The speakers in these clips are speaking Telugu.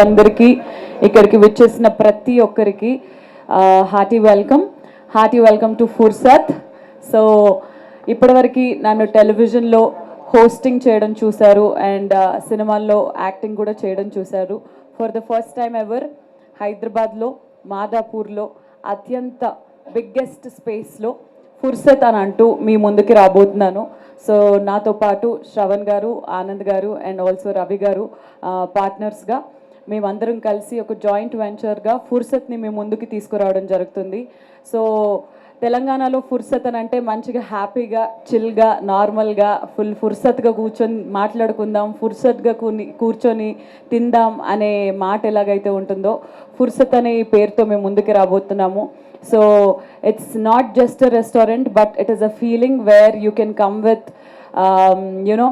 అందరికీ ఇక్కడికి విచ్చేసిన ప్రతి ఒక్కరికి హార్టీ వెల్కమ్ టు ఫుర్సత్. సో ఇప్పటివరకు నన్ను టెలివిజన్లో హోస్టింగ్ చేయడం చూశారు అండ్ సినిమాల్లో యాక్టింగ్ కూడా చేయడం చూశారు. For the first time ever హైదరాబాద్లో మాదాపూర్లో అత్యంత బిగ్గెస్ట్ స్పేస్లో ఫుర్సత్ అని అంటూ మీ ముందుకి రాబోతున్నాను. సో నాతో పాటు శ్రవణ్ గారు, ఆనంద్ గారు అండ్ ఆల్సో రవి గారు పార్ట్నర్స్గా మేమందరం కలిసి ఒక జాయింట్ వెంచర్గా ఫుర్సత్ని మీ ముందుకి తీసుకురావడం జరుగుతుంది. సో తెలంగాణలో ఫుర్సత్ అని అంటే మంచిగా హ్యాపీగా చిల్గా నార్మల్గా ఫుర్సత్గా కూర్చొని మాట్లాడుకుందాం, ఫుర్సత్గా కూర్చొని తిందాం అనే మాట ఎలాగైతే ఉంటుందో ఫుర్సత్ అనే పేరుతో మేము ముందుకు రాబోతున్నాము. So it's not just a restaurant but it is a feeling where you can come with you know,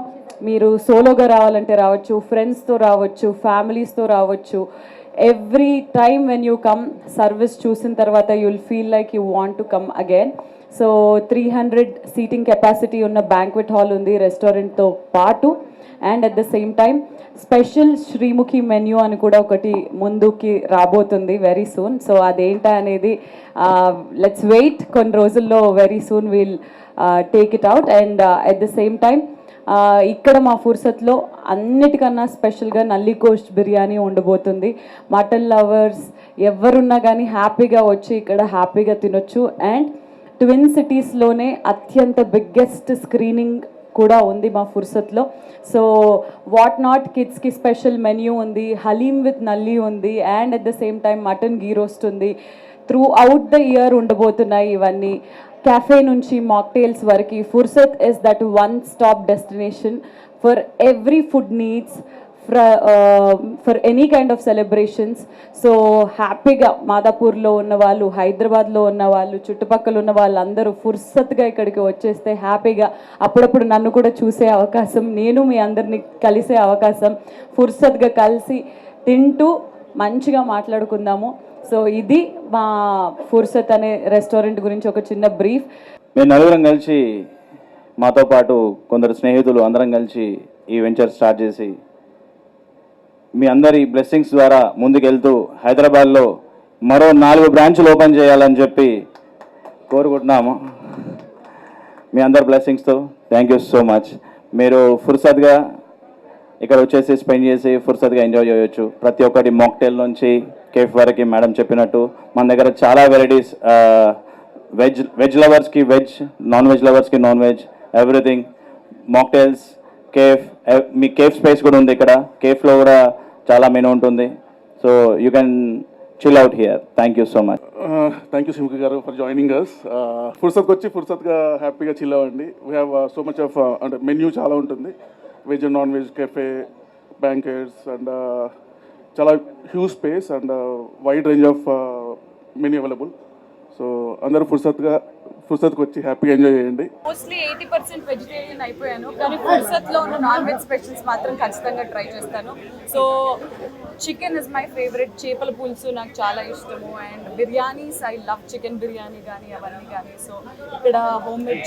మీరు సోలోగా రావాలంటే రావచ్చు, ఫ్రెండ్స్తో రావచ్చు, ఫ్యామిలీస్తో రావచ్చు. Every time when you come service చూసిన తర్వాత you will feel like you want to come again. So 300 seating capacity ఉన్న బ్యాంక్వెట్ హాల్ ఉంది రెస్టారెంట్తో పాటు. And at the same time special Sreemukhi menu అని కూడా ఒకటి ముందుకి రాబోతుంది వెరీ సూన్. సో అదేంటా అనేది లెట్స్ వెయిట్, కొన్ని రోజుల్లో very soon will take it out. And at the same time ఇక్కడ మా ఫుర్సత్లో అన్నిటికన్నా స్పెషల్గా నల్లి కోస్ట్ బిర్యానీ ఉండబోతుంది. మటన్ లవర్స్ ఎవరున్నా కానీ హ్యాపీగా వచ్చి ఇక్కడ హ్యాపీగా తినొచ్చు. అండ్ ట్విన్ సిటీస్లోనే అత్యంత బిగ్గెస్ట్ స్క్రీనింగ్ కూడా ఉంది మా ఫుర్సత్లో. సో వాట్ నాట్ కిడ్స్కి స్పెషల్ మెన్యూ ఉంది, హలీం విత్ నల్లి ఉంది and at the same time mutton ghee roast ఉంది. త్రూ అవుట్ ద ఇయర్ ఉండబోతున్నాయి ఇవన్నీ. cafe nunchi mocktails variki Fursat is that one stop destination for every food needs for any kind of celebrations. So happy ga Madapur lo unna vallu, Hyderabad lo unna vallu, chuttupakkalu unna vallandaru Fursat ga ikkadiki vacheste happy ga appudu nannu kuda choose avakasam, nenu mee andarni kalise avakasam, Fursat ga kalisi tintu మంచిగా మాట్లాడుకుందాము. సో ఇది మా ఫుర్సత్ అనే రెస్టారెంట్ గురించి ఒక చిన్న బ్రీఫ్. మేము నలుగురం కలిసి, మాతో పాటు కొందరు స్నేహితులు అందరం కలిసి ఈ వెంచర్ స్టార్ట్ చేసి మీ అందరి బ్లెస్సింగ్స్ ద్వారా ముందుకెళ్తూ హైదరాబాద్లో మరో 4 బ్రాంచ్లు ఓపెన్ చేయాలని చెప్పి కోరుకుంటున్నాము. మీ అందరి బ్లెస్సింగ్స్తో థ్యాంక్ యూ సో మచ్. మీరు ఫుర్సత్గా ఇక్కడ వచ్చేసి స్పెండ్ చేసి ఫుర్సత్గా ఎంజాయ్ చేయొచ్చు. ప్రతి ఒక్కటి మాక్టైల్ నుంచి కేఫ్ వరకు మేడం చెప్పినట్టు మన దగ్గర చాలా వెరైటీస్, వెజ్ లవర్స్కి వెజ్, నాన్ వెజ్ లవర్స్కి non veg, everything. Mocktails, cafe, మీ కేఫ్ స్పేస్ కూడా ఉంది ఇక్కడ. కేఫ్లో కూడా చాలా మెనూ ఉంటుంది. So you can chill out here. Thank you so much. Thank you Sreemukhi garu for joining us. ఫుర్సత్కి వచ్చి ఫుర్సత్గా హ్యాపీగా చిల్ అవ్వండి. We have so much of అంటే మెన్యూ చాలా ఉంటుంది. Veg and non veg, cafe, banquets and చాలా huge space and wide range of menu available. So అందరూ ఫుర్సత్కి వచ్చి హ్యాపీగా ఎంజాయ్ చేయండి. మోస్ట్లీ 80% వెజిటేరియన్ అయిపోయాను, కానీ ఫుర్సత్లో ఉన్న నాన్ వెజ్ స్పెషల్స్ మాత్రం ఖచ్చితంగా ట్రై చేస్తాను. So chicken is my favourite, చేపల పులుసు నాకు చాలా ఇష్టము. And biryanis, I love chicken biryani కానీ అవన్నీ కానీ. సో ఇక్కడ హోమ్ మేడ్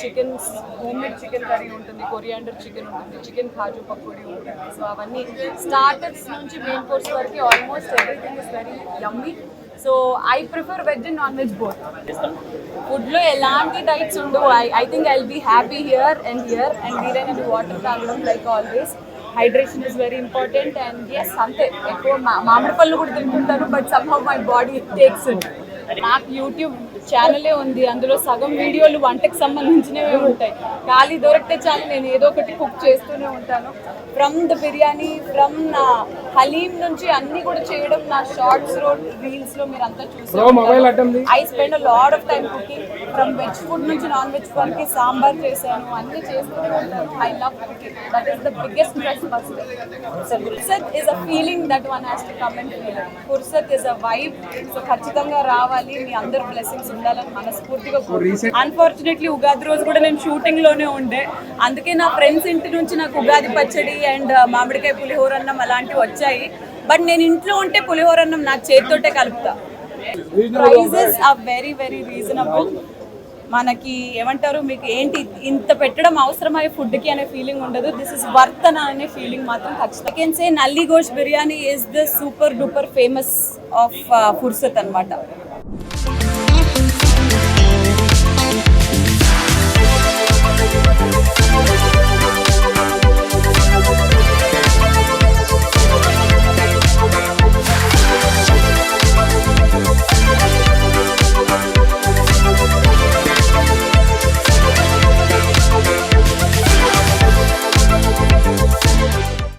చికెన్ కర్రీ ఉంటుంది, కొరియాండర్ చికెన్ ఉంటుంది, చికెన్ కాజు పకోడీ ఉంటుంది. సో అవన్నీ స్టార్టర్స్ నుంచి మెయిన్ కోర్స్ వరకు almost everything is very yummy. So I prefer veg and non veg both. ఫుడ్లో ఎలాంటి డైట్స్ ఉండవు. I think I will be happy here and వీలైనది water తాగడం like always. Hydration is very important. And yes అంతే, ఎక్కువ మామిడి పళ్ళు కూడా తింటుంటాను but somehow my body takes it. నాకు యూట్యూబ్ ఛానలే ఉంది, అందులో సగం వీడియోలు వంటకు సంబంధించినవే ఉంటాయి. ఖాళీ దొరికితే చాలు నేను ఏదో ఒకటి కుక్ చేస్తూనే ఉంటాను. ఫ్రమ్ ద బిర్యానీ, ఫ్రమ్ నా హలీం నుంచి అన్నీ కూడా చేయడం నా షార్ట్స్ రీల్స్లో మీరు అంతా చూసారు. I spend a lot of time cooking. From veg food నుంచి నాన్ వెజ్ వరకు సాంబార్ చేశాను, అన్నీ చేస్తూనే ఉంటాను. I love cooking. That is the biggest plus first. Fursat is a feeling that one has to come and feel. Fursat is a vibe. So ఖచ్చితంగా రావాలి, మీ అందరు బ్లెస్సింగ్స్ ఉండాలని మనస్ఫూర్తిగా. అన్ఫార్చునేట్లీ ఉగాది రోజు కూడా నేను షూటింగ్లోనే ఉండే, అందుకే నా ఫ్రెండ్స్ ఇంటి నుంచి నాకు ఉగాది పచ్చడి అండ్ మామిడికాయ పులిహోర అన్నం అలాంటివి వచ్చాయి. బట్ నేను ఇంట్లో ఉంటే పులిహోర అన్నం నా చేతితోటే కలుపుతా. Prices are very very reasonable. మనకి ఏమంటారు మీకు ఏంటి ఇంత పెట్టడం అవసరమై ఫుడ్కి అనే ఫీలింగ్ ఉండదు. దిస్ ఇస్ వర్త్ అనే ఫీలింగ్ మాత్రం ఖచ్చితంగా. I can say nalli gosht biryani is the super duper famous of Fursat అనమాట.